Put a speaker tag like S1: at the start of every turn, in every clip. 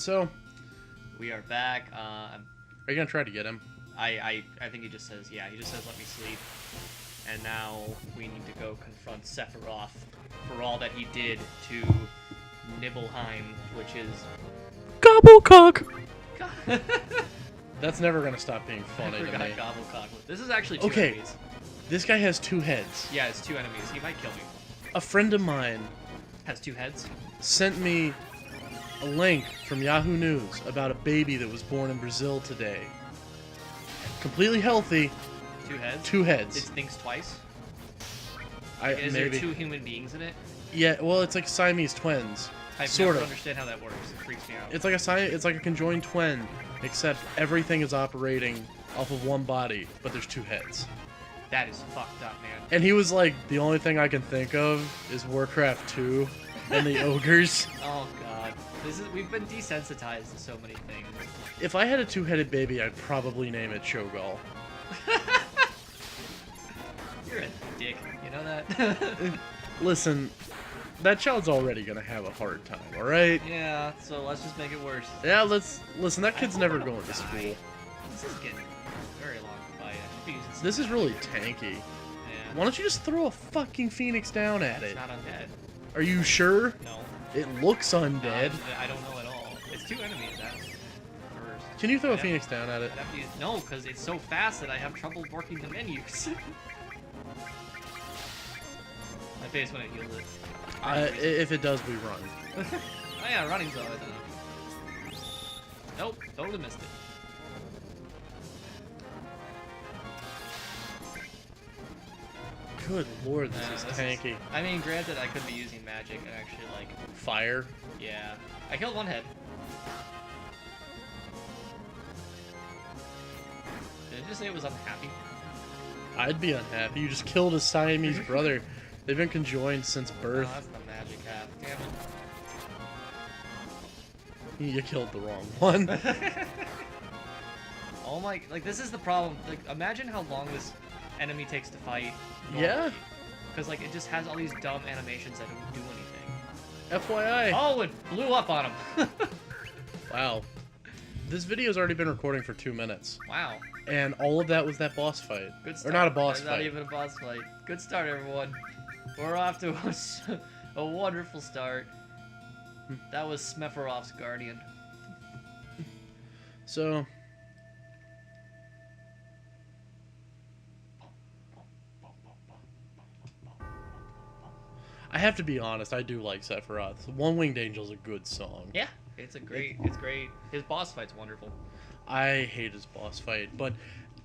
S1: So,
S2: We are back.
S1: are you gonna try to get him?
S2: I think he just says, yeah, he just says, let me sleep. And now we need to go confront Sephiroth for all that he did to Nibelheim, which is...
S1: Gobblecock! That's never gonna stop being funny
S2: I
S1: to
S2: forgot
S1: me.
S2: Gobblecock. This is actually two
S1: Okay.
S2: enemies.
S1: This guy has two heads.
S2: Yeah, it's two enemies. He might kill me.
S1: A friend of mine
S2: Has two heads.
S1: sent me a link from Yahoo News about a baby that was born in Brazil today. Completely healthy,
S2: Two heads.
S1: two
S2: It
S1: heads.
S2: thinks twice.
S1: Maybe.
S2: Is there two human beings in it?
S1: Yeah, well, it's like Siamese twins.
S2: I've
S1: Sort
S2: never
S1: of.
S2: understood how that works. It freaks me out.
S1: It's like a conjoined twin, except everything is operating off of one body, but there's two heads.
S2: That is fucked up, man.
S1: And he was like, the only thing I can think of is Warcraft 2 and the ogres.
S2: Oh god. We've been desensitized to so many things.
S1: If I had a two-headed baby, I'd probably name it Shogal.
S2: You're a dick. You know that?
S1: Listen, that child's already gonna have a hard time, alright?
S2: Yeah, so let's just make it worse.
S1: Yeah, listen, that kid's
S2: I
S1: never
S2: hope I
S1: going
S2: don't
S1: to
S2: die.
S1: school.
S2: This is getting very long to fight. I should be using some
S1: This is really
S2: magic.
S1: tanky.
S2: Yeah.
S1: Why don't you just throw a fucking phoenix down at
S2: It's
S1: it?
S2: not undead.
S1: Are you sure?
S2: No.
S1: It looks
S2: No,
S1: undead.
S2: I don't know at all. It's two enemies, that's first.
S1: Can you throw a
S2: I'd have-
S1: phoenix down at it?
S2: I'd have to use... No, because it's so fast that I have trouble working the menus. My face when it heals it.
S1: If it does, we run.
S2: Oh yeah, running's always enough. Nope, totally missed it.
S1: Good lord, this is
S2: This
S1: tanky.
S2: I mean, granted, I could be using magic and actually, like,
S1: Fire.
S2: yeah. I killed one head. Did it just say it was unhappy?
S1: I'd be unhappy. You just killed his Siamese brother. They've been conjoined since
S2: Oh,
S1: birth.
S2: that's the magic half.
S1: You killed the wrong one.
S2: Damn it. Oh my, like, this is the problem. Like, imagine how long this enemy takes to fight.
S1: Yeah.
S2: Because, like, it just has all these dumb animations that don't do anything.
S1: FYI.
S2: Oh, it blew up on him.
S1: Wow. This video's already been recording for 2 minutes.
S2: Wow.
S1: And all of that was that boss fight.
S2: Good start.
S1: Or not a boss
S2: Not
S1: fight.
S2: even a boss fight. Good start, everyone. We're off to a wonderful start. That was Sephiroth's Guardian.
S1: So, I have to be honest, I do like Sephiroth. One Winged Angel's a good song.
S2: Yeah, it's great. His boss fight's wonderful.
S1: I hate his boss fight, but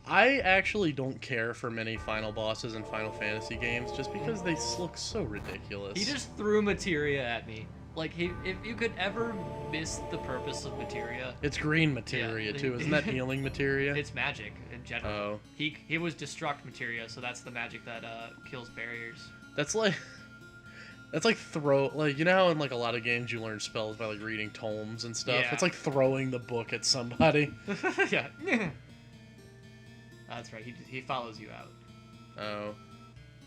S1: I actually don't care for many final bosses in Final Fantasy games just because they look so ridiculous.
S2: He just threw materia at me. Like, if you could ever miss the purpose of materia,
S1: It's green materia
S2: Yeah.
S1: too, isn't that healing materia?
S2: it's magic in general.
S1: Oh.
S2: He was destruct materia, so that's the magic that kills barriers.
S1: That's like you know how in like a lot of games you learn spells by like reading tomes and stuff.
S2: Yeah.
S1: It's like throwing the book at somebody.
S2: Yeah. That's right. He follows you out.
S1: Oh.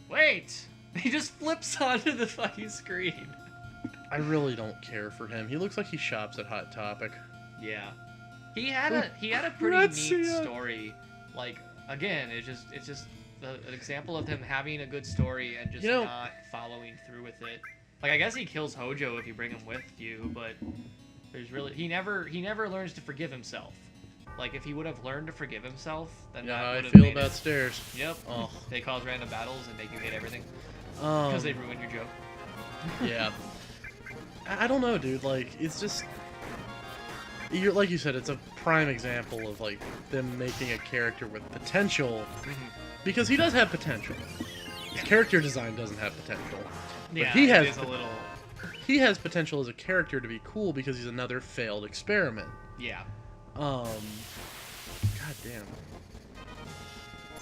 S2: Wait! He just flips onto the fucking screen.
S1: I really don't care for him. He looks like he shops at Hot Topic.
S2: Yeah. He had a pretty neat story. Like, again, it's just an example of him having a good story and just not following through with it. Like, I guess he kills Hojo if you bring him with you, but there's really he never learns to forgive himself. Like, if he would have learned to forgive himself, then
S1: Yeah,
S2: that
S1: how
S2: would
S1: I
S2: have
S1: feel
S2: made
S1: about
S2: it.
S1: stairs.
S2: Yep.
S1: Oh.
S2: They cause random battles and make you hate everything because they ruin your joke.
S1: Yeah. I don't know, dude. Like, it's just... You're, like you said, it's a prime example of, like, them making a character with potential. Because he does have potential. His character design doesn't have potential. But
S2: Yeah,
S1: he has
S2: it is a little.
S1: he has potential as a character to be cool because he's another failed experiment.
S2: Yeah.
S1: God damn.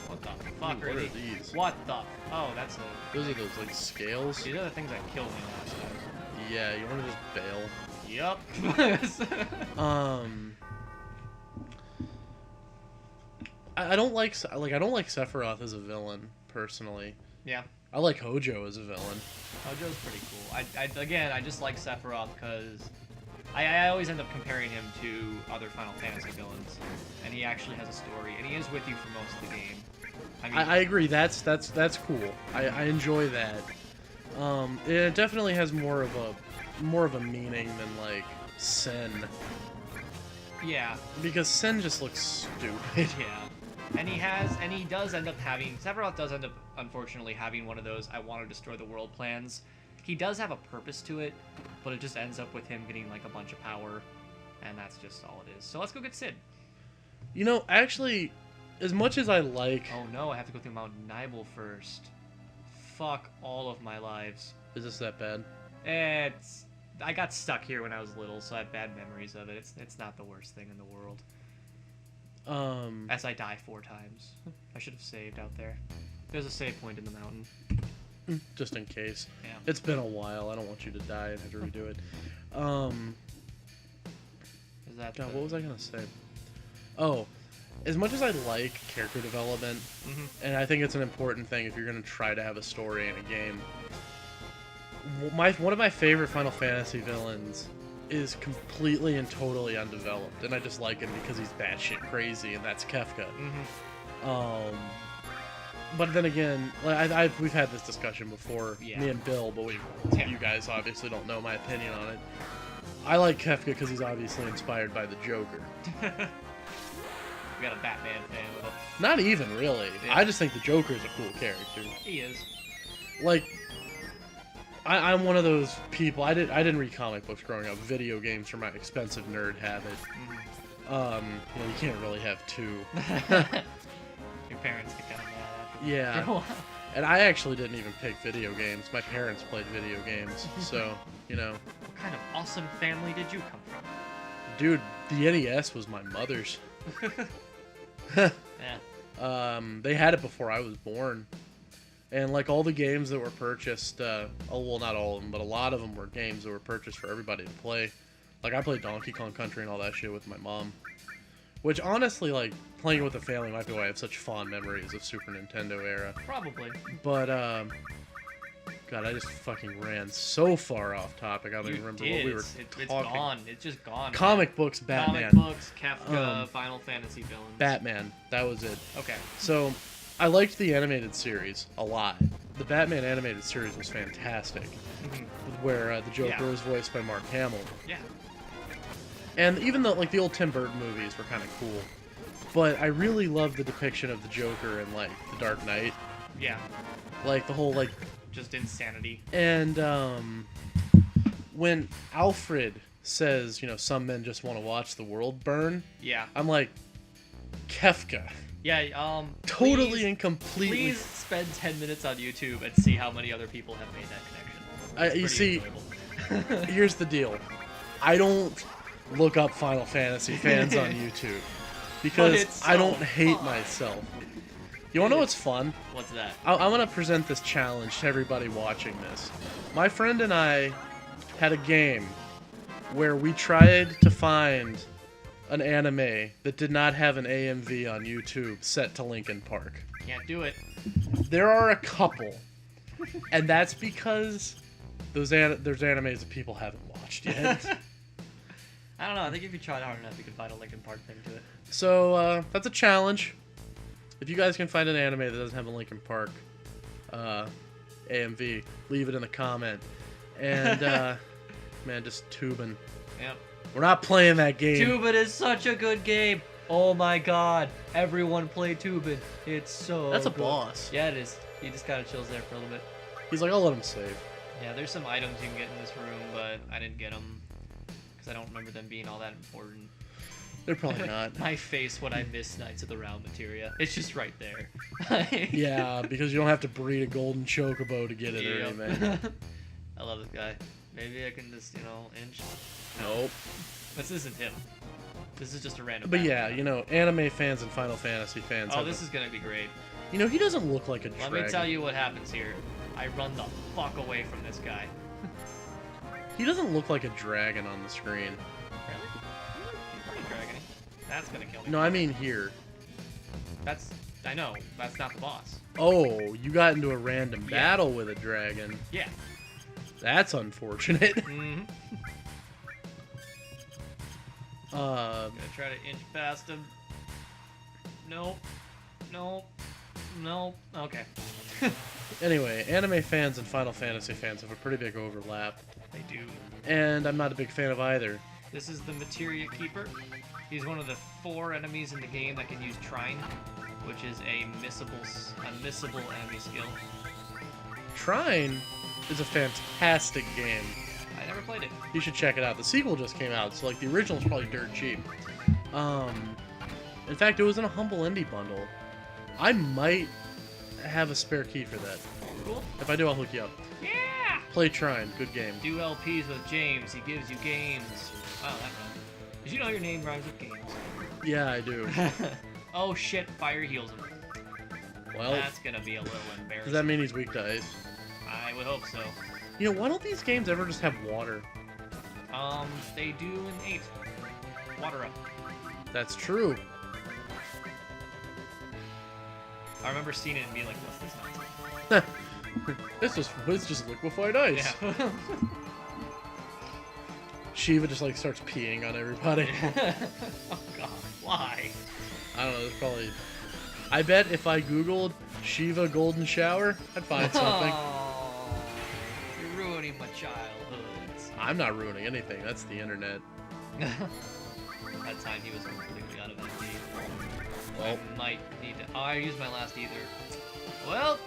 S2: What the
S1: Ooh,
S2: fuck
S1: what
S2: are
S1: are
S2: these?
S1: these?
S2: What the? Oh, that's a.
S1: Those are those, like, scales?
S2: These are the things that killed me last time.
S1: Yeah, you want to just bail.
S2: Yup.
S1: I don't like Sephiroth as a villain personally.
S2: Yeah.
S1: I like Hojo as a villain.
S2: Hojo's pretty cool. I just like Sephiroth because I always end up comparing him to other Final Fantasy villains, and he actually has a story, and he is with you for most of the game. I mean,
S1: I agree. That's cool. I enjoy that. It definitely has more of a meaning than like Sen,
S2: yeah,
S1: because Sen just looks stupid.
S2: yeah. And he does end up having, Sephiroth does end up, unfortunately, having one of those I want to destroy the world plans. He does have a purpose to it, but it just ends up with him getting, like, a bunch of power, and that's just all it is. So let's go get Cid.
S1: You know, actually, as much as I like...
S2: Oh no, I have to go through Mount Nibel first. Fuck all of my lives.
S1: Is this that bad?
S2: I got stuck here when I was little, so I have bad memories of it. It's not the worst thing in the world. As I die 4 times. I should have saved out there. There's a save point in the mountain.
S1: Just in case.
S2: Yeah.
S1: It's been a while. I don't want you to die and have to redo it.
S2: Is that
S1: God, what was I gonna say? Oh, as much as I like character development, and I think it's an important thing if you're gonna try to have a story in a game, one of my favorite Final Fantasy villains is completely and totally undeveloped, and I just like him because he's batshit crazy, and that's Kefka. But then again, like we've had this discussion before, me and Bill, but you guys obviously don't know my opinion on it. I like Kefka because he's obviously inspired by the Joker.
S2: We got a Batman fan with us.
S1: Not even really.
S2: Yeah.
S1: I just think the Joker is a cool character.
S2: He is.
S1: Like, I'm one of those people. I didn't read comic books growing up. Video games are my expensive nerd habit. You know, you can't really have two.
S2: Your parents get kind of mad after
S1: Yeah.
S2: for a while.
S1: And I actually didn't even pick video games. My parents played video games, so you know.
S2: What kind of awesome family did you come from?
S1: Dude, the NES was my mother's.
S2: Yeah.
S1: They had it before I was born. And like all the games that were purchased, well, not all of them, but a lot of them were games that were purchased for everybody to play. Like I played Donkey Kong Country and all that shit with my mom. Which honestly, like, playing with the family might be why I have such fond memories of Super Nintendo era.
S2: Probably.
S1: But, God, I just fucking ran so far off topic. I don't even remember what we were talking.
S2: It's gone. It's just gone.
S1: Comic books, Batman.
S2: Comic books, Kefka, Final Fantasy villains.
S1: Batman. That was it.
S2: Okay.
S1: So, I liked the animated series a lot. The Batman animated series was fantastic. Where the Joker was voiced by Mark Hamill.
S2: Yeah.
S1: And even though, like, the old Tim Burton movies were kind of cool. But I really love the depiction of the Joker in, like, The Dark Knight.
S2: Yeah.
S1: Like, the whole, like...
S2: Just insanity.
S1: And, when Alfred says, you know, some men just want to watch the world burn...
S2: Yeah.
S1: I'm like, Kefka.
S2: Yeah,
S1: Totally and completely...
S2: Please spend 10 minutes on YouTube and see how many other people have made that connection.
S1: You see, here's the deal. I don't look up Final Fantasy fans on YouTube. Because
S2: so
S1: I don't hate
S2: fun.
S1: myself. You wanna know what's fun?
S2: What's that?
S1: I'm gonna present this challenge to everybody watching this. My friend and I had a game where we tried to find an anime that did not have an AMV on YouTube set to Linkin Park.
S2: Can't do it.
S1: There are a couple, and that's because there's animes that people haven't watched yet.
S2: I don't know. I think if you tried hard enough, you could find a Linkin Park thing to it.
S1: So that's a challenge. If you guys can find an anime that doesn't have a Linkin Park AMV, leave it in the comment. And man, just Tubin.
S2: Yep.
S1: We're not playing that game.
S2: Tubin is such a good game. Oh my god. Everyone play Tubin. It's so
S1: That's a
S2: good.
S1: boss.
S2: Yeah, it is. He just kind of chills there for a little bit.
S1: He's like, I'll let him save.
S2: Yeah, there's some items you can get in this room, but I didn't get them. Because I don't remember them being all that important.
S1: They're probably not.
S2: My face when I miss Knights of the Round materia. It's just right there.
S1: Yeah, because you don't have to breed a golden chocobo to get it or anything.
S2: I love this guy. Maybe I can just, inch.
S1: Nope.
S2: This isn't him. This is just a random.
S1: But yeah, anime fans and Final Fantasy fans.
S2: Oh, this is gonna be great.
S1: He doesn't look like a dragon.
S2: Let me tell you what happens here. I run the fuck away from this guy.
S1: He doesn't look like a dragon on the screen.
S2: Really? He's pretty dragony. That's gonna kill me.
S1: No, I mean here.
S2: I know. That's not the boss.
S1: Oh, you got into a random battle with a dragon.
S2: Yeah.
S1: That's unfortunate.
S2: I'm gonna try to inch past him. Nope. Nope. Nope. Okay.
S1: Anyway, anime fans and Final Fantasy fans have a pretty big overlap.
S2: They do.
S1: And I'm not a big fan of either.
S2: This is the Materia Keeper. He's one of the 4 enemies in the game that can use Trine, which is a missable enemy skill.
S1: Trine is a fantastic game.
S2: I never played it.
S1: You should check it out. The sequel just came out, so like the original's probably dirt cheap. In fact, it was in a Humble Indie bundle. I might have a spare key for that.
S2: Cool.
S1: If I do, I'll hook you up.
S2: Yeah!
S1: Play Trine. Good game.
S2: Do LPs with James. He gives you games. Wow, that rhymes. Did you know your name rhymes with games?
S1: Yeah, I do.
S2: Oh shit, fire heals him.
S1: Well,
S2: that's gonna be a little embarrassing.
S1: does that mean he's weak to ice?
S2: I would hope so.
S1: You know, why don't these games ever just have water?
S2: They do in 8. Water up.
S1: That's true.
S2: I remember seeing it and being like, what's this nonsense?
S1: It's just liquefied ice.
S2: Yeah.
S1: Shiva just like starts peeing on everybody.
S2: Oh god, why?
S1: I don't know, there's probably... I bet if I googled Shiva golden shower, I'd find something.
S2: Oh, you're ruining my childhoods.
S1: I'm not ruining anything, that's the internet.
S2: That time he was completely out of MP.
S1: Well,
S2: I might need to... Oh, I used my last ether. Well...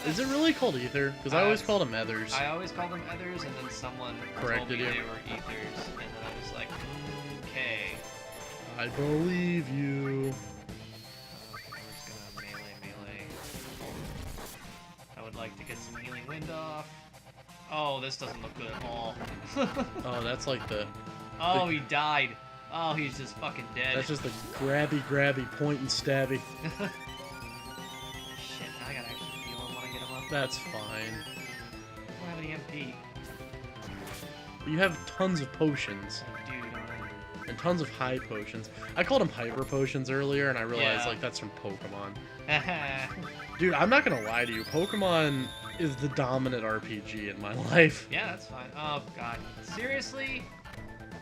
S1: is it really called ether? Because I always called them ethers.
S2: I always called them ethers, and then someone
S1: Corrected
S2: told me
S1: you.
S2: they were ethers, and then I was like, okay.
S1: I believe you.
S2: We're just gonna melee. I would like to get some healing wind off. Oh, this doesn't look good at all.
S1: Oh, that's like the...
S2: Oh, he died. Oh, he's just fucking dead.
S1: That's just the grabby, point and stabby.
S2: Shit, now I gotta actually heal him when I get him up.
S1: That's fine.
S2: I don't have any MP.
S1: You have tons of potions.
S2: I do, don't
S1: And tons of high potions. I called them hyper potions earlier, and I realized
S2: Yeah.
S1: like that's from Pokemon.
S2: I?
S1: Dude, I'm not gonna lie to you. Pokemon is the dominant RPG in my life.
S2: Yeah, that's fine. Oh, God. Seriously?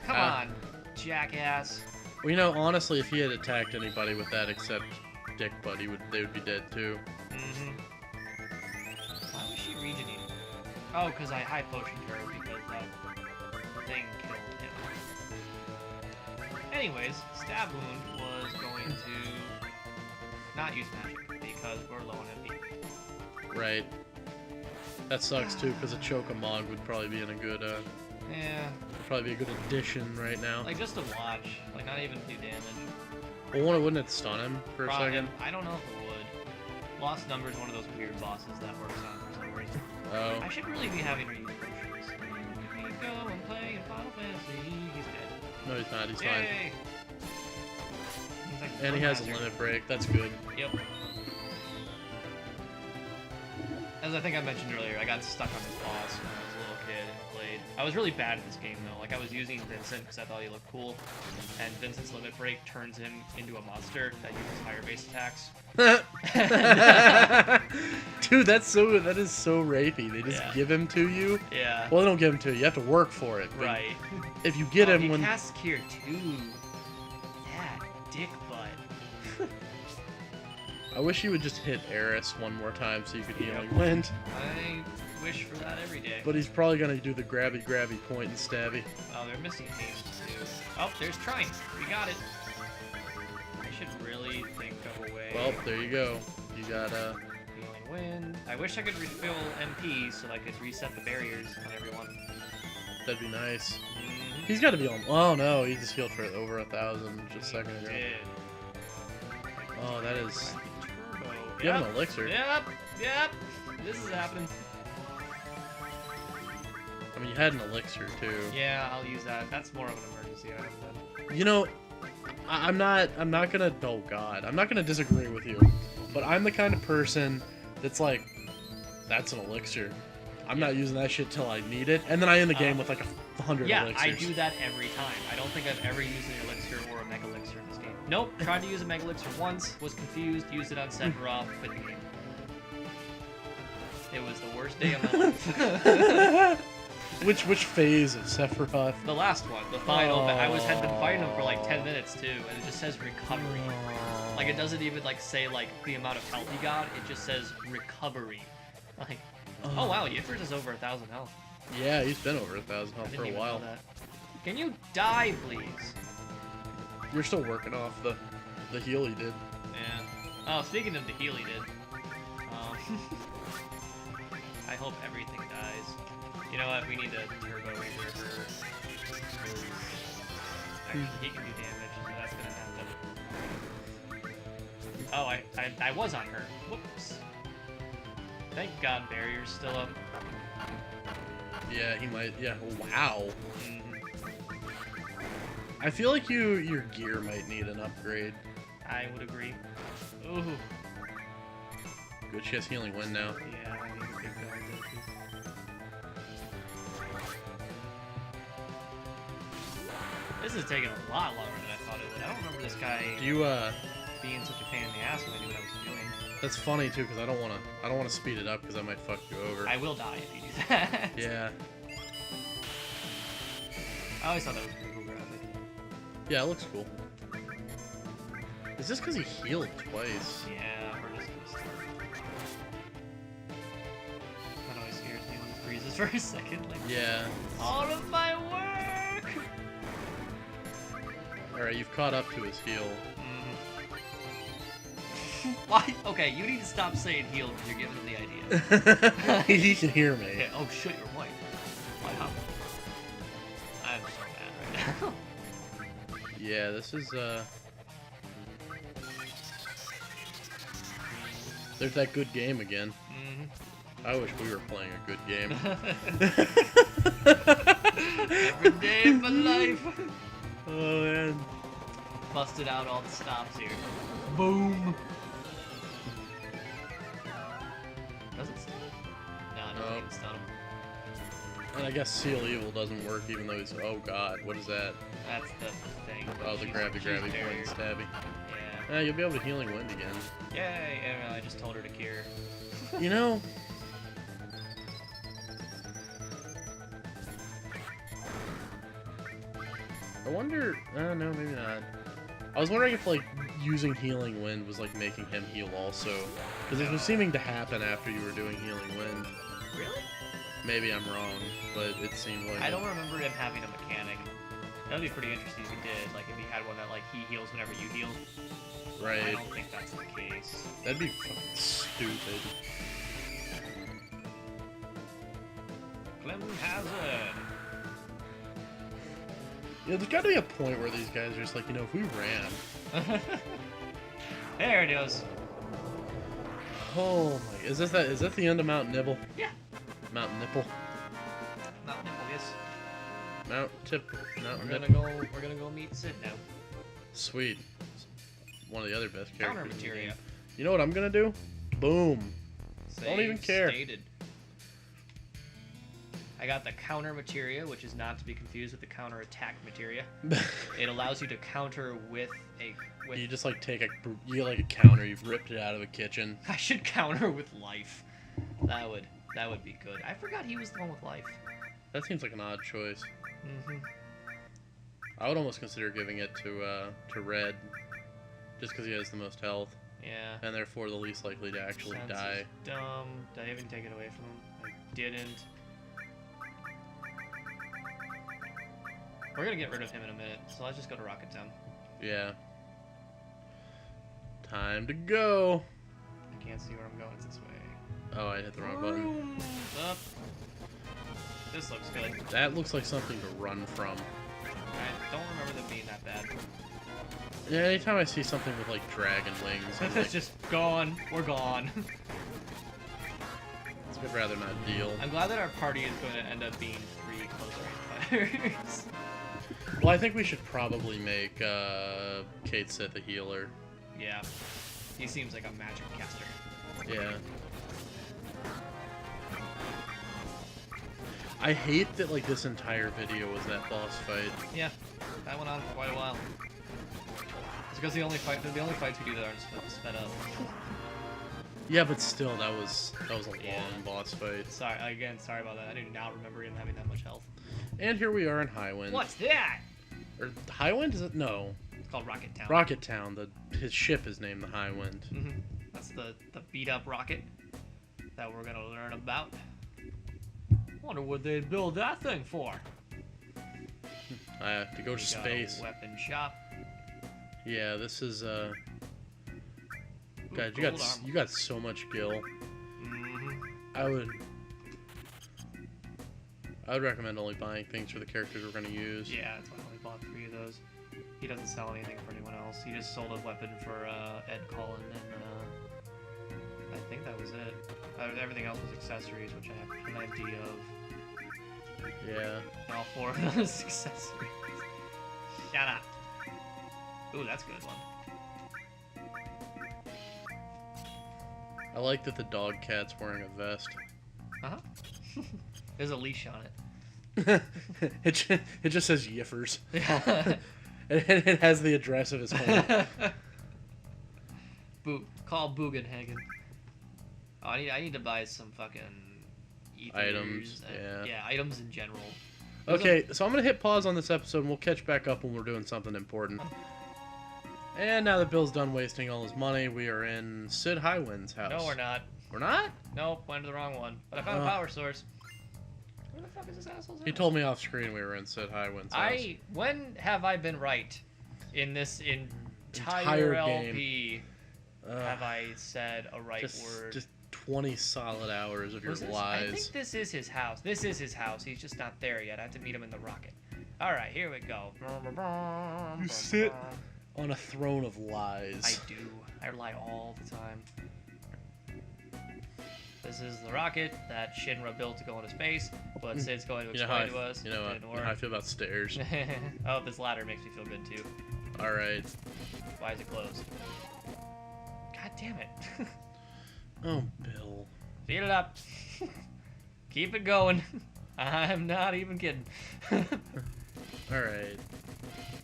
S2: Come
S1: Ah.
S2: on, jackass.
S1: Well, you know, honestly, if he had attacked anybody with that except Dick Butt, they would be dead too.
S2: Mm-hmm. Why was she regioning? Oh, because I high potioned her because that thing killed him. Anyways, Stab Wound was going to not use magic because we're low on MP.
S1: Right. That sucks too, because a Chocomog would probably be in a good,
S2: Yeah,
S1: probably be a good addition right now.
S2: like just to watch, like not even do damage.
S1: Well, wouldn't it stun him for a
S2: Probably-
S1: second?
S2: I don't know if it would. Lost Number is one of those weird bosses that works on for some reason.
S1: Oh.
S2: I should really be having her use potions. Here we go and play in Final Fantasy. He's dead.
S1: No, he's not. He's fine.
S2: Yay! He's like
S1: And he has a
S2: hazard.
S1: limit break. That's good.
S2: Yep. As I think I mentioned earlier, I got stuck on this boss when I was a little kid and played. I was really bad at this game though. Like I was using Vincent because I thought he looked cool, and Vincent's limit break turns him into a monster that uses higher base attacks.
S1: Dude, that is so rapey. They just
S2: Yeah.
S1: give him to you.
S2: Yeah.
S1: Well, they don't give him to you. You have to work for it. But
S2: Right.
S1: if you get him
S2: he
S1: when
S2: casts Cure too. Yeah, dick butt.
S1: I wish you would just hit Eris one more time so you could heal
S2: Yep.
S1: like wind.
S2: I wish for that every day.
S1: But he's probably gonna do the grabby point and stabby.
S2: Oh, they're missing names too. Oh, there's Trine. We got it. I should really think of a way.
S1: Well, there you go. You got
S2: Healing Wind. I wish I could refill MP so that I could reset the barriers on everyone.
S1: that'd be nice.
S2: Mhm.
S1: He's got to be on. Oh no, he just healed for over 1,000 just a second ago.
S2: Did.
S1: Oh, that is.
S2: Turbo.
S1: You have an elixir.
S2: Yep. Yep. This is happening.
S1: I mean, you had an elixir too.
S2: Yeah, I'll use that. That's more of an emergency item then.
S1: You know, I'm not gonna. Oh God, I'm not gonna disagree with you, but I'm the kind of person that's like, that's an elixir. I'm not using that shit till I need it, and then I end the game with like 100
S2: Yeah,
S1: elixirs.
S2: I do that every time. I don't think I've ever used an elixir or a mega elixir in this game. Nope, tried to use a mega elixir once, was confused, used it on Sephiroth, quit the game. It was the worst day of my life.
S1: Which phase of Sephiroth?
S2: The last one, the final. Had been fighting him for like 10 minutes too, and it just says recovery. Like it doesn't even like say like the amount of health he got. It just says recovery. Like, oh wow, Yiffers is over 1,000 health.
S1: Yeah, he's been over 1,000 health for a while.
S2: Can you die, please?
S1: You're still working off the heal he did.
S2: Yeah. Oh, speaking of the heal he did. I hope everything dies. You know what? We need to turbo razor her. Actually, he can do damage, so that's gonna happen. Oh, I was on her. Whoops. Thank God barrier's still up.
S1: Yeah, he might. Yeah. Wow.
S2: Mm-hmm.
S1: I feel like your gear might need an upgrade.
S2: I would agree. Ooh.
S1: Good, she has healing wind now.
S2: Yeah, I need a big guard too. This is taking a lot longer than I thought it would. I don't remember this guy
S1: Do you
S2: being such a pain in the ass when I knew what I was doing.
S1: That's funny too, because I don't wanna speed it up because I might fuck you over.
S2: I will die if you do that.
S1: Yeah.
S2: I always thought that was pretty cool graphic.
S1: Yeah, it looks cool. Is this because he healed twice?
S2: Yeah, we're just gonna start. That always scares me when it freezes for a second. Like,
S1: Yeah.
S2: all of my work!
S1: Alright, you've caught up to his heal.
S2: Why? Okay, you need to stop saying heal because you're giving him the idea.
S1: He can hear me.
S2: Okay, oh shit, you're white. Wow. I'm so mad right now.
S1: Yeah, this is there's that good game again. I wish we were playing a good game.
S2: Every day of my life.
S1: Oh man.
S2: Busted out all the stops here. Boom. Does it stun him? No, it doesn't even stun him.
S1: And I guess Seal Evil doesn't work even though he's... Oh god, what is that?
S2: That's the thing.
S1: Oh, the grabby point and stabby.
S2: Yeah.
S1: You'll be able to healing wind again.
S2: Yay, I just told her to cure.
S1: You know... I wonder... no, maybe not. I was wondering if, like, using Healing Wind was, like, making him heal also. Because it was seeming to happen after you were doing Healing Wind.
S2: Really?
S1: Maybe I'm wrong, but it seemed like...
S2: I don't remember him having a mechanic. That would be pretty interesting if he did. Like, if he had one that, like, he heals whenever you heal.
S1: Right.
S2: I don't think that's the case.
S1: That'd be fucking stupid.
S2: Clem Hazard!
S1: Yeah, there's gotta be a point where these guys are just like, you know, if we ran...
S2: There it is.
S1: Oh my... Is that the end of Mount Nibble?
S2: Yeah.
S1: Mount Nipple?
S2: Mount Nipple, yes.
S1: Mount Tip... Mount
S2: We're
S1: Nipple.
S2: gonna go meet Sid now.
S1: Sweet. One of the other best characters.
S2: Counter
S1: in the
S2: materia.
S1: game. You know what I'm gonna do? Boom. Don't even care.
S2: Stated. I got the counter materia, which is not to be confused with the counter attack materia. It allows you to counter with a...
S1: You just like take a... You get like a counter, you've ripped it out of a kitchen.
S2: I should counter with life. That would be good. I forgot he was the one with life.
S1: That seems like an odd choice.
S2: Mm-hmm.
S1: I would almost consider giving it to Red. Just because he has the most health.
S2: Yeah.
S1: And therefore the least likely to actually
S2: Sense
S1: die.
S2: is dumb. Did I even take it away from him? I didn't. We're gonna get rid of him in a minute, so let's just go to Rocket Town.
S1: Yeah. Time to go.
S2: I can't see where I'm going. It's this way.
S1: Oh, I hit the wrong button.
S2: Up. This looks good.
S1: That looks like something to run from.
S2: I don't remember them being that bad.
S1: Yeah, anytime I see something with like dragon wings, I'm
S2: It's
S1: like,
S2: just gone. We're gone.
S1: I'd rather not deal.
S2: I'm glad that our party is going to end up being 3 close range fighters.
S1: Well, I think we should probably make Kate Sith a healer.
S2: Yeah. He seems like a magic caster.
S1: Yeah. I hate that like this entire video was that boss fight.
S2: Yeah, that went on for quite a while. It's because the only fights we do that aren't sped up.
S1: Yeah, but still, that was a long
S2: Yeah.
S1: boss fight.
S2: Sorry about that. I do not remember him having that much health.
S1: And here we are in Highwind.
S2: What's that?
S1: Or Highwind? Is it? No.
S2: It's called Rocket Town.
S1: Rocket Town. His ship is named the Highwind.
S2: Mm-hmm. That's the beat up rocket that we're gonna learn about. Wonder what they'd build that thing for.
S1: I have to go to space.
S2: Weapon shop.
S1: Yeah, this is
S2: Ooh,
S1: God, you got so much gil.
S2: Mm-hmm.
S1: I would recommend only buying things for the characters we're gonna use.
S2: Yeah, that's why I only bought 3 of those. He doesn't sell anything for anyone else. He just sold a weapon for Ed Cullen, and I think that was it. Everything else was accessories, which I have plenty of.
S1: Yeah.
S2: And all 4 of those accessories. Shut up. Ooh, that's a good one.
S1: I like that the dog cat's wearing a vest.
S2: Uh-huh. There's a leash on
S1: it just says Yiffers.
S2: it.
S1: And it has the address of his home.
S2: Call Bugenhagen. Oh, I need to buy some fucking ethers
S1: items.
S2: And, yeah, items in general.
S1: Okay, so I'm gonna hit pause on this episode, and we'll catch back up when we're doing something important. And now that Bill's done wasting all his money, we are in Sid Highwind's house.
S2: No, we're not.
S1: We're not?
S2: Nope, went to the wrong one. But I found a power source. Where the fuck is this asshole's house?
S1: He told me off screen we were in Sid Highwind's house.
S2: When have I been right in this entire LP? Have I said a right word?
S1: Just 20 solid hours of your lies.
S2: I think this is his house. This is his house. He's just not there yet. I have to meet him in the rocket. All right, here we go.
S1: You sit on a throne of lies.
S2: I do. I lie all the time. This is the rocket that Shinra built to go into space, but Sid's going to explain to us.
S1: You know how I feel about stairs.
S2: Oh, this ladder makes me feel good too.
S1: Alright.
S2: Why is it closed? God damn it.
S1: Oh, Bill.
S2: Feel it up. Keep it going. I'm not even kidding.
S1: Alright.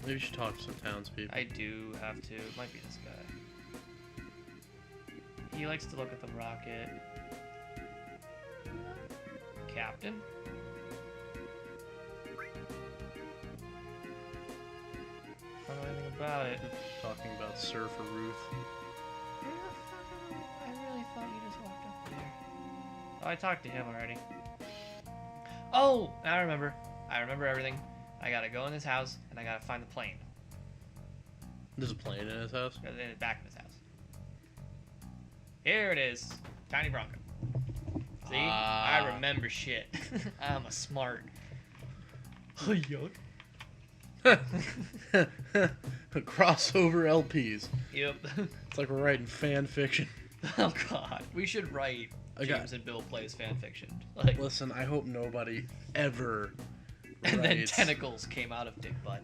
S1: Maybe you should talk to some townspeople.
S2: I do have to. It might be this guy. He likes to look at the rocket. Captain? I don't know anything about it.
S1: Talking about Surfer Ruth.
S2: I really thought you just walked up there. Oh, I talked to him already. Oh, I remember. I remember everything. I gotta go in his house, and I gotta find the plane.
S1: There's a plane in his house?
S2: Back in his house. Here it is. Tiny Bronco. See? I remember shit. I'm a smart.
S1: Oh, yuck. Crossover LPs.
S2: Yep.
S1: It's like we're writing fan fiction.
S2: Oh god. We should write James and Bill Plays fan fiction. Like,
S1: listen, I hope nobody ever
S2: and then tentacles came out of Dick Butt.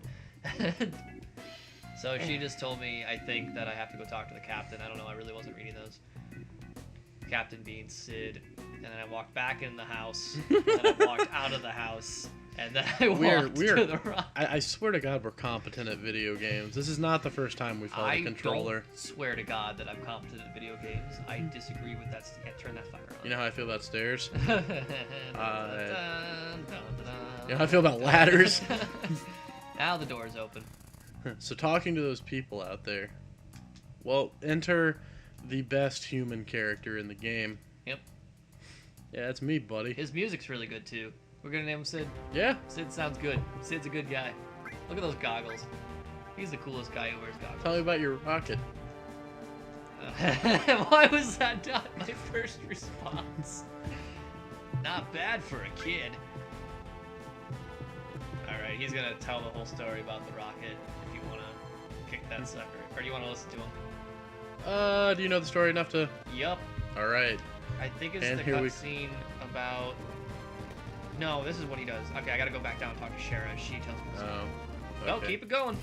S2: So she just told me, I think, that I have to go talk to the captain. I don't know, I really wasn't reading those. Captain being Sid. And then I walked back in the house. And then I walked out of the house. And then I walked to the rock.
S1: I swear to God, we're competent at video games. This is not the first time we've held a controller.
S2: I don't swear to God that I'm competent at video games. I disagree with that. Turn that fucker on.
S1: You know how I feel about stairs? You
S2: know
S1: how I feel about ladders?
S2: Now the door's open.
S1: So talking to those people out there. Well, enter the best human character in the game.
S2: Yep.
S1: Yeah, it's me, buddy.
S2: His music's really good, too. We're gonna name him Sid.
S1: Yeah.
S2: Sid sounds good. Sid's a good guy. Look at those goggles. He's the coolest guy who wears goggles.
S1: Tell me about your rocket.
S2: Why was that not my first response? Not bad for a kid. Alright, he's gonna tell the whole story about the rocket if you wanna kick that sucker. Or do you wanna listen to him?
S1: Do you know the story enough to...
S2: Yup.
S1: Alright.
S2: I think it's the cutscene about... No, this is what he does. Okay, I gotta go back down and talk to Shara. She tells me
S1: Oh.
S2: Okay. No, keep it going.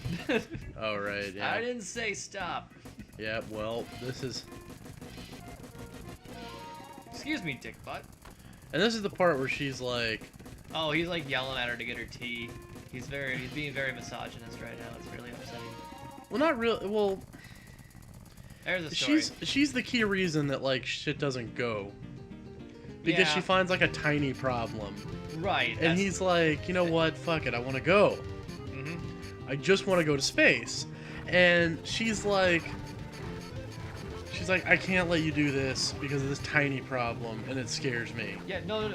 S1: Alright, yeah.
S2: I didn't say stop.
S1: Yeah, well, this is...
S2: Excuse me, Dick Butt.
S1: And this is the part where she's like...
S2: Oh, he's like yelling at her to get her tea. He's being very misogynist right now. It's really upsetting.
S1: Well, not really. Well,
S2: There's a story.
S1: She's the key reason that like shit doesn't go. Because she finds like a tiny problem.
S2: Right.
S1: And he's like, you know what? Fuck it. I want to go.
S2: Mm-hmm.
S1: I just want to go to space. And she's like, I can't let you do this because of this tiny problem, and it scares me.
S2: Yeah. No.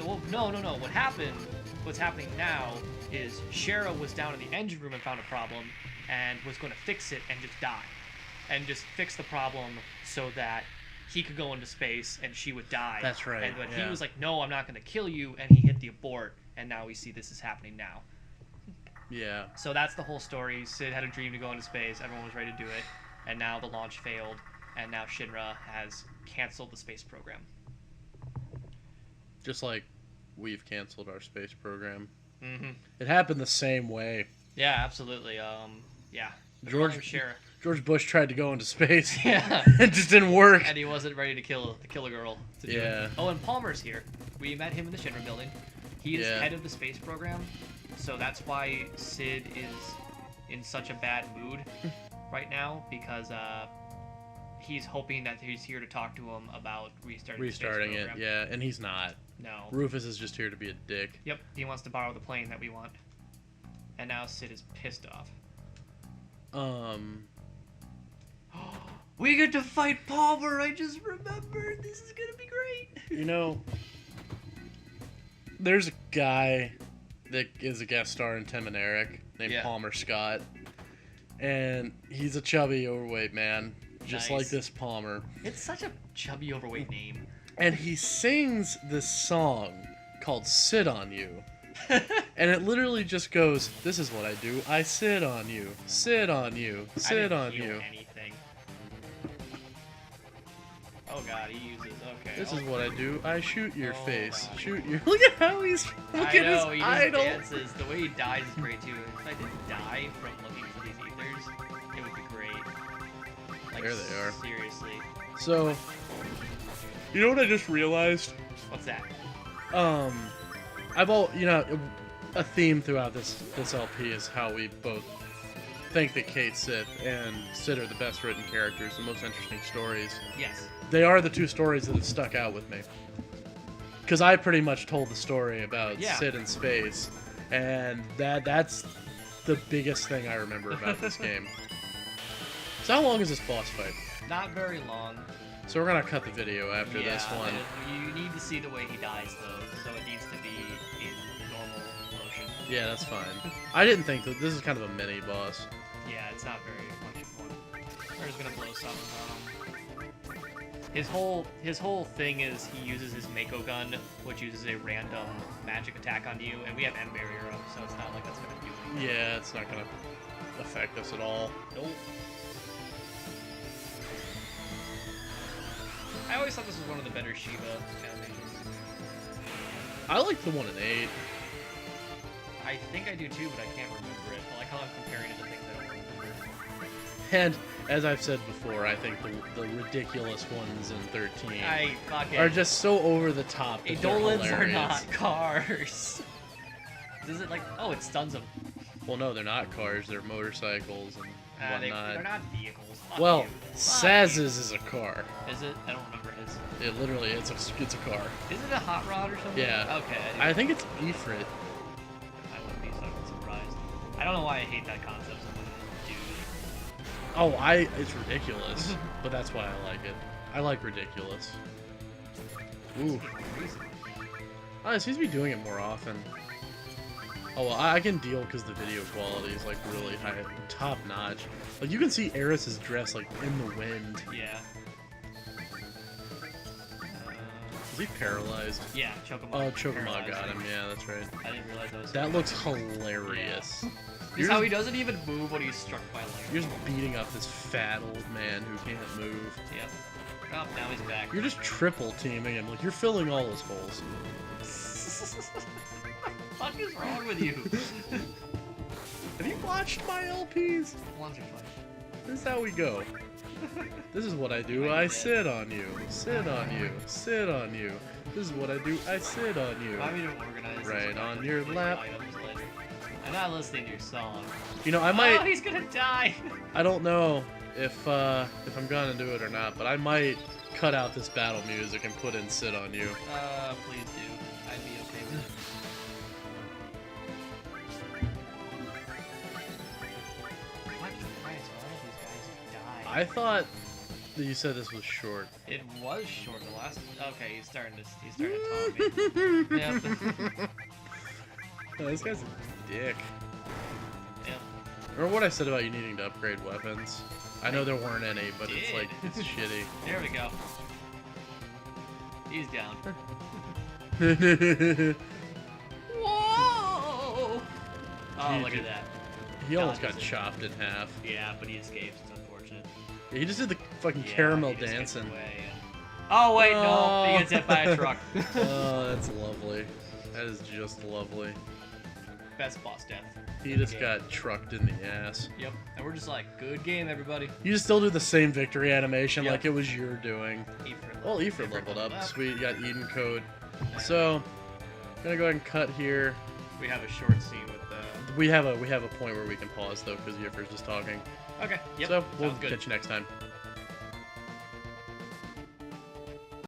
S2: What's happening now is Shara was down in the engine room and found a problem, and was going to fix it and just die, and just fix the problem so that he could go into space and she would die.
S1: That's right.
S2: But he was like, no, I'm not going to kill you, and he hit the abort, and now we see this is happening now.
S1: Yeah.
S2: So that's the whole story. Sid had a dream to go into space, everyone was ready to do it, and now the launch failed, and now Shinra has canceled the space program.
S1: Just like we've canceled our space program.
S2: Mm-hmm.
S1: It happened the same way.
S2: Yeah, absolutely. Yeah.
S1: George Bush tried to go into space.
S2: Yeah.
S1: It just didn't work.
S2: And he wasn't ready to kill a girl. To do it. Oh, and Palmer's here. We met him in the Shinra building. He is head of the space program, so that's why Sid is in such a bad mood right now, because he's hoping that he's here to talk to him about restarting the space program.
S1: it. Yeah, and he's not.
S2: No.
S1: Rufus is just here to be a dick.
S2: Yep, he wants to borrow the plane that we want. And now Sid is pissed off. We get to fight Palmer! I just remembered! This is gonna be great!
S1: You know, there's a guy that is a guest star in Tim and Eric named Palmer Scott. And he's a chubby, overweight man. Just like this Palmer.
S2: It's such a chubby, overweight name.
S1: And he sings this song called Sit On You. And it literally just goes, this is what I do. I sit on you. Sit on you. Sit on you.
S2: Anything. Oh god, he uses, okay.
S1: This is what I do. I shoot your face. God. Shoot your... Look at how he's... Look at his
S2: he
S1: idol.
S2: Dances. The way he dies is great too. If I didn't die from looking for these ethers, it would be great. Like,
S1: there they are.
S2: Seriously.
S1: So, you know what I just realized?
S2: What's that?
S1: A theme throughout this LP is how we both think that Cait Sith and Sid are the best written characters, the most interesting stories.
S2: Yes.
S1: They are the two stories that have stuck out with me. Because I pretty much told the story about Sid in space, and that's the biggest thing I remember about this game. So how long is this boss fight?
S2: Not very long.
S1: So we're gonna cut the video after this one.
S2: You need to see the way he dies, though, so it needs to be in normal motion.
S1: Yeah, that's fine. I didn't think that this is kind of a mini boss.
S2: Yeah, it's not very much fun. We're just gonna blow something on him. His whole thing is he uses his Mako gun, which uses a random magic attack on you, and we have end barrier up, so it's not like that's gonna do anything.
S1: Yeah, it's not gonna affect us at all.
S2: Nope. I always thought this was one of the better Shiva animations.
S1: I like the one in 8.
S2: I think I do too, but I can't remember it. I like how I'm comparing it to things I don't remember.
S1: And as I've said before, I think the ridiculous ones in 13 are just so over the top.
S2: Eidolons are not cars. Is it like, oh, it stuns them?
S1: Well, no, they're not cars. They're motorcycles and whatnot.
S2: They're not vehicles.
S1: Well, Saz's is a car.
S2: Is it? I don't remember his.
S1: It literally, it's a car.
S2: Is it a hot rod or something?
S1: Yeah.
S2: Okay.
S1: I think it's Ifrit.
S2: I wouldn't be so surprised. I don't know why I hate that concept so much, dude.
S1: Oh, it's ridiculous, but that's why I like it. I like ridiculous. Ooh. He seems to be doing it more often. Oh, well, I can deal because the video quality is, like, really high, top notch. Like, you can see Eris's dress, like, in the wind.
S2: Yeah.
S1: Is he paralyzed?
S2: Yeah, Chocobo.
S1: Oh, Chocobo got him. Yeah, that's right.
S2: I didn't realize that was...
S1: That looks hilarious.
S2: Yeah. How he doesn't even move when he's struck by lightning.
S1: You're just beating up this fat old man who can't move.
S2: Yep. Oh, now he's back.
S1: You're just triple teaming him. Like, you're filling all his holes.
S2: What the fuck is wrong with you?
S1: Have you watched my LPs?
S2: Once or twice.
S1: This is how we go. This is what I do. I sit on you. Sit on you. Sit on you. This is what I do. I sit on you.
S2: I mean, organize.
S1: Right on your lap.
S2: I'm not listening to your song.
S1: You know, I might.
S2: Oh, he's gonna die.
S1: I don't know if I'm gonna do it or not, but I might cut out this battle music and put in Sit on You.
S2: Please do. I'd be okay with it. What in Christ? All of these guys died.
S1: I thought that you said this was short.
S2: It was short. The last. Okay, he's starting to taunt me. Yep.
S1: Oh, this guy's a dick.
S2: Yep.
S1: Remember what I said about you needing to upgrade weapons? I know there weren't any, but it's like, it's shitty.
S2: There we go. He's down. Whoa! Oh, look at that.
S1: He almost got chopped in half.
S2: Yeah, but he escapes. It's unfortunate.
S1: Yeah, he just did the fucking
S2: Yeah,
S1: caramel
S2: he just gets
S1: dancing.
S2: away and- Oh wait, no, he gets hit by a truck.
S1: Oh, that's lovely. That is just lovely.
S2: Best boss death.
S1: He just got trucked in the ass.
S2: Yep, and we're just like, good game, everybody.
S1: You just still do the same victory animation
S2: Yep.
S1: like it was your doing. Well, Ifrit leveled up. Sweet, you got Eden Code. So, gonna go ahead and cut here.
S2: We have a short scene with the.
S1: We have a point where we can pause though because Ifrit's just talking.
S2: Okay. Yep.
S1: So we'll
S2: sounds good.
S1: catch you next time.